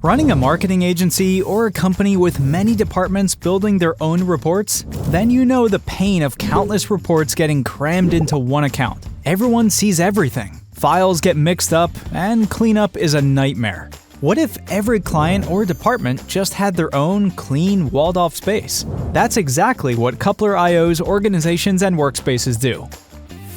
Running a marketing agency or a company with many departments building their own reports? Then you know the pain of countless reports getting crammed into one account. Everyone sees everything. Files get mixed up, and cleanup is a nightmare. What if every client or department just had their own clean, walled-off space? That's exactly what Coupler.io's organizations and workspaces do.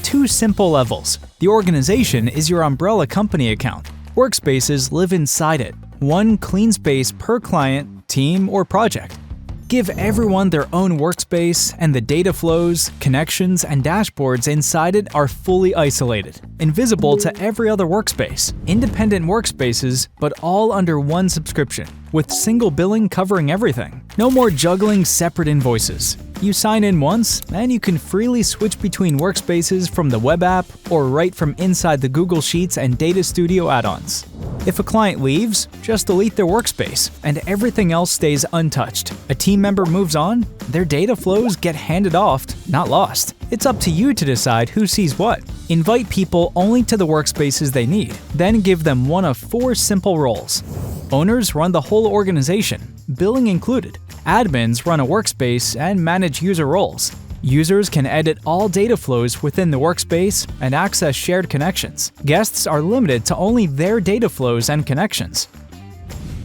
Two simple levels. The organization is your umbrella company account. Workspaces live inside it. One clean space per client, team, or project. Give everyone their own workspace, and the data flows, connections, and dashboards inside it are fully isolated, invisible to every other workspace. Independent workspaces, but all under one subscription, with single billing covering everything. No more juggling separate invoices. You sign in once, and you can freely switch between workspaces from the web app or right from inside the Google Sheets and Data Studio add-ons. If a client leaves, just delete their workspace, and everything else stays untouched. A team member moves on, their data flows get handed off, not lost. It's up to you to decide who sees what. Invite people only to the workspaces they need, then give them one of 4 simple roles. Owners run the whole organization, billing included. Admins run a workspace and manage user roles. Users can edit all data flows within the workspace and access shared connections. Guests are limited to only their data flows and connections.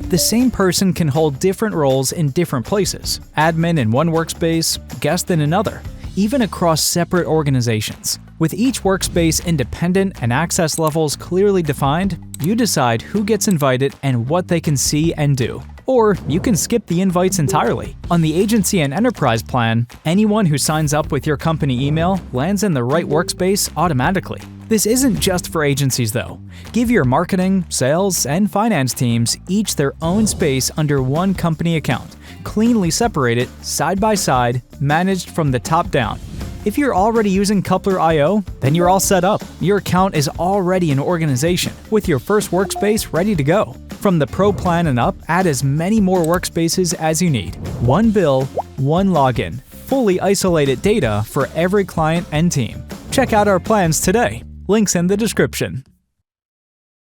The same person can hold different roles in different places. Admin in one workspace, guest in another, even across separate organizations. With each workspace independent and access levels clearly defined, you decide who gets invited and what they can see and do. Or you can skip the invites entirely. On the agency and enterprise plan, anyone who signs up with your company email lands in the right workspace automatically. This isn't just for agencies though. Give your marketing, sales, and finance teams each their own space under one company account, cleanly separated, side by side, managed from the top down. If you're already using Coupler.io, then you're all set up. Your account is already an organization, with your first workspace ready to go. From the Pro plan and up, add as many more workspaces as you need. One bill, one login, fully isolated data for every client and team. Check out our plans today. Links in the description.